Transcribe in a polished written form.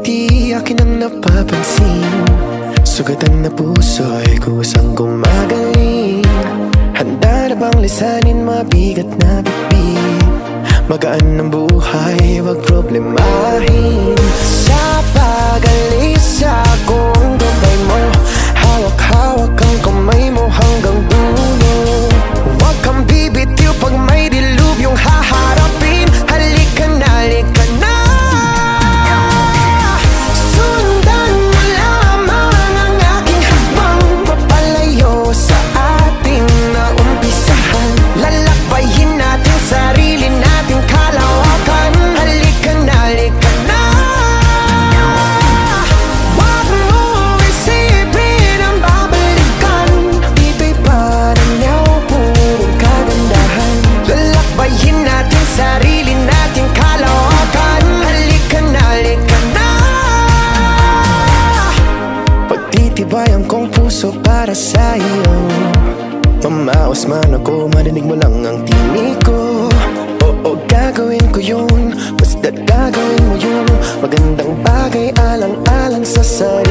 Di akin ang napapansin, sugatan na puso'y kusang gumagaling. Handa na bang lisanin mabigat na bibig? Magaan ng buhay, wag problemahin. Sa pag-alis akong gabay mo, hawak-hawak ang kamay mo hanggang dulo. Huwag kang bibitiw pag may dilubyong haharapin. Halika na, halika na. Sundan mo lamang ang aking hakbang, papalayo sa ating naumpisahan. Lalakbayin natin sarili nating kalawakan. Halika na, halika na. Huwag mo isipin ang babalikan, dito'y paranaw purong kagandahan. Lalakbayin natin sarili nating kalawakan. Halika na, halika na. Pagtitibayan kong puso para sa iyo, mamaos man ako, marinig mo lang ang tinig ko. Oo, gagawin ko yun, basta't gagawin mo yun. Magandang bagay alang-alang sa sayo.